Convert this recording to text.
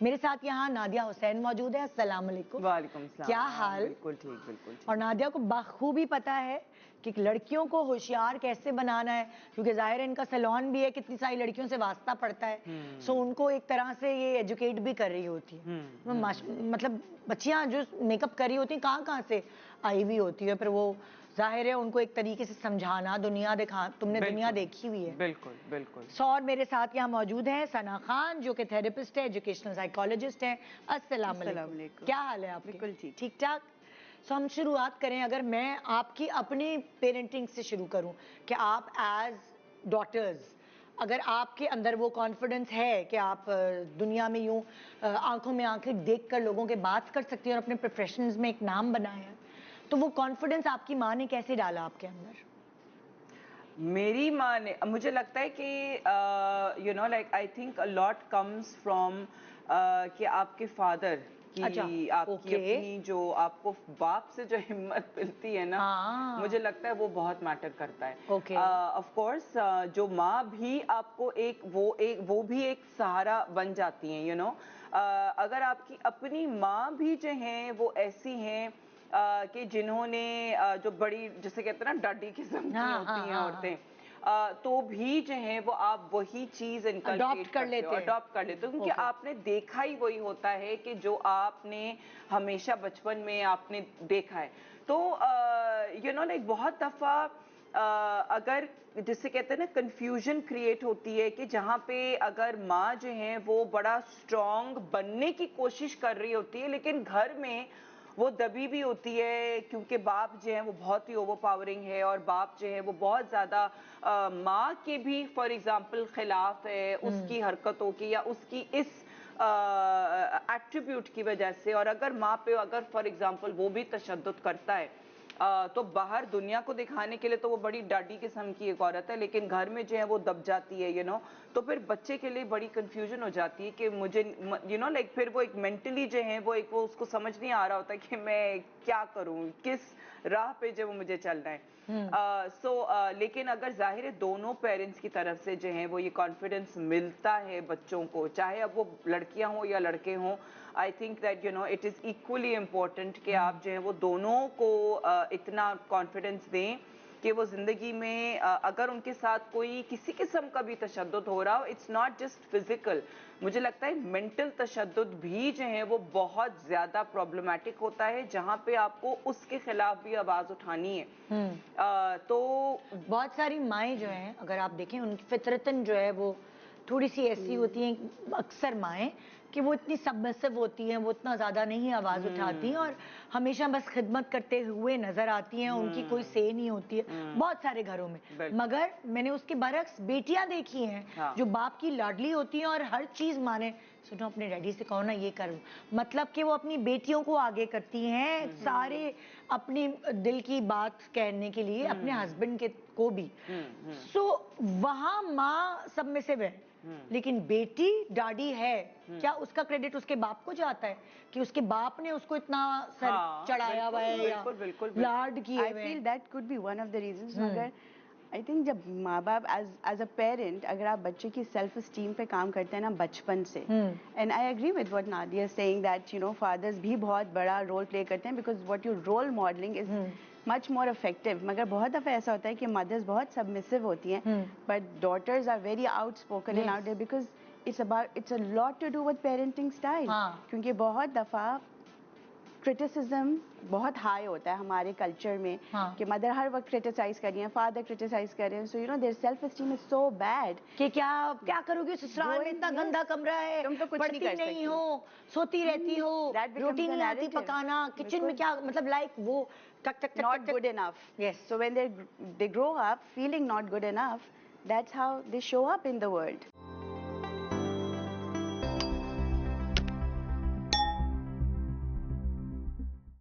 میرے ساتھ یہاں نادیہ حسین موجود ہے. السلام علیکم. وعلیکم السلام. کیا حال؟ بالکل ٹھیک, بالکل ٹھیک. اور نادیہ کو بخوبی پتا ہے کہ لڑکیوں کو ہوشیار کیسے بنانا ہے, کیونکہ ظاہر ہے ان کا سیلون بھی ہے, کتنی ساری لڑکیوں سے واسطہ پڑتا ہے, سو ان کو ایک طرح سے یہ ایجوکیٹ بھی کر رہی ہوتی ہے. مطلب بچیاں جو میک اپ کر رہی ہوتی ہیں کہاں سے آئی ہوئی ہوتی ہے, پھر وہ ظاہر ہے ان کو ایک طریقے سے سمجھانا, دنیا دکھا, تم نے دنیا دیکھی ہوئی ہے. بالکل بالکل. اور میرے ساتھ یہاں موجود ہیں ثنا خان جو کہ تھراپسٹ ہے, ایجوکیشنل سائیکالوجسٹ ہیں. السلام علیکم. کیا حال ہے آپ کے؟ بالکل ٹھیک. ٹھیک ٹھاک. سو ہم شروعات کریں, اگر میں آپ کی اپنی پیرنٹنگ سے شروع کروں کہ آپ ایز ڈاٹرز, اگر آپ کے اندر وہ کانفیڈنس ہے کہ آپ دنیا میں یوں آنکھوں میں آنکھیں دیکھ کر لوگوں کے بات کر سکتی ہیں اور اپنے پروفیشنز میں ایک نام بنایا, تو وہ کانفیڈنس آپ کی ماں نے کیسے ڈالا آپ کے اندر؟ میری ماں نے, مجھے لگتا ہے کہ you know like I think lot comes from کہ آپ کے فادر کی, آپ کی اپنی جو آپ کو باپ سے جو ہمت ملتی ہے نا, مجھے لگتا ہے وہ بہت میٹر کرتا ہے. آف کورس جو ماں بھی آپ کو وہ بھی ایک سہارا بن جاتی ہیں, یو نو. اگر آپ کی اپنی ماں بھی جو ہیں وہ ایسی ہیں کہ جنہوں نے جو بڑی, جسے کہتے ہیں نا ڈاڈی قسم کی ہوتی ہیں عورتیں, تو بھی جو ہیں وہ آپ وہی چیز انکلکیٹ کرتے ہو, اڈاپٹ کر لیتے ہو, کیونکہ آپ نے دیکھا ہی وہی ہوتا ہے کہ جو آپ نے ہمیشہ بچپن میں آپ نے دیکھا ہے. تو یو نو لائک بہت دفعہ اگر جسے کہتے ہیں نا کنفیوژن کریٹ ہوتی ہے کہ جہاں پہ اگر ماں جو ہیں وہ بڑا اسٹرانگ بننے کی کوشش کر رہی ہوتی ہے لیکن گھر میں وہ دبی بھی ہوتی ہے, کیونکہ باپ جو ہے وہ بہت ہی اوور پاورنگ ہے, اور باپ جو ہے وہ بہت زیادہ ماں کے بھی فار ایگزامپل خلاف ہے اس کی حرکتوں کی یا اس کی اس ایٹریبیوٹ کی وجہ سے. اور اگر ماں پہ اگر فار ایگزامپل وہ بھی تشدد کرتا ہے تو باہر دنیا کو دکھانے کے لیے تو وہ بڑی ڈاڈی قسم کی ایک عورت ہے, لیکن گھر میں جو ہے وہ دب جاتی ہے, یو نو. تو پھر بچے کے لیے بڑی کنفیوژن ہو جاتی ہے کہ مجھے یو نو لائک پھر وہ ایک مینٹلی جو ہے وہ ایک وہ اس کو سمجھ نہیں آ رہا ہوتا کہ میں کیا کروں, کس راہ پہ جو مجھے چلنا ہے. لیکن اگر ظاہر ہے دونوں پیرنٹس کی طرف سے جو ہیں وہ یہ کانفیڈنس ملتا ہے بچوں کو, چاہے اب وہ لڑکیاں ہوں یا لڑکے ہوں, I think that you know it is equally important کہ آپ جو ہیں وہ دونوں کو اتنا کانفیڈنس دیں کہ وہ زندگی میں اگر ان کے ساتھ کوئی کسی قسم کا بھی تشدد ہو رہا ہو, اٹس ناٹ جسٹ فزیکل, مجھے لگتا ہے مینٹل تشدد بھی جو ہے وہ بہت زیادہ پرابلمٹک ہوتا ہے, جہاں پہ آپ کو اس کے خلاف بھی آواز اٹھانی ہے. تو بہت ساری مائیں جو ہیں اگر آپ دیکھیں ان کی فطرتاً جو ہے وہ تھوڑی سی ایسی ہوتی ہیں, اکثر مائیں, کہ وہ اتنی سبمسو ہوتی ہیں, وہ اتنا زیادہ نہیں آواز اٹھاتی ہیں اور ہمیشہ بس خدمت کرتے ہوئے نظر آتی ہیں, ان کی کوئی سے نہیں ہوتی ہے بہت سارے گھروں میں. مگر میں نے اس کے برعکس بیٹیاں دیکھی ہیں جو باپ کی لاڈلی ہوتی ہیں اور ہر چیز مانے, سنو اپنے ڈیڈی سے کہو نا یہ کرو, مطلب کہ وہ اپنی بیٹیوں کو آگے کرتی ہیں سارے اپنی دل کی بات کہنے کے لیے اپنے ہسبینڈ کو بھی. سو وہاں ماں سبمسو ہے, لیکن بیٹی ڈاڈی ہے, کیا اس کا کریڈٹ اس کے باپ کو جاتا ہے کہ اس کے باپ نے اس کو اتنا سر چڑھایا ہوا ہے یا لاڈ کیے ہوئے ہیں؟ I feel that could be one of the reasons. مگر I think جب ماں باپ as a parent اگر آپ بچے کی سیلف اسٹیم پہ کام کرتے ہیں نا بچپن سے, and I agree with what Nadia is saying that you know fathers بھی بہت بڑا رول پلے کرتے ہیں because what you role modeling is much more effective. مگر بہت دفعہ ایسا ہوتا ہے کہ مدرس بہت سبمسو ہوتی ہیں but daughters are very outspoken and out there because it's a lot to do with parenting style. کیونکہ بہت دفعہ کرٹیسزم بہت ہائی ہوتا ہے ہمارے کلچر میں کہ مدر ہر وقت کرٹیسائز کر رہی ہیں, فادر کرٹیسائز کر رہے ہیں, so you know their self esteem is so bad کہ کیا کرو گی سسرال میں, اتنا گندا کمرہ ہے, تم تو کچھ نہیں کر نہیں ہو, سوتی رہتی ہو, روٹی نہیں آتی پکانا, کچن میں کیا مطلب لائک وہ not good enough. Yes. So when they grow up feeling not good enough, that's how they show up in the world.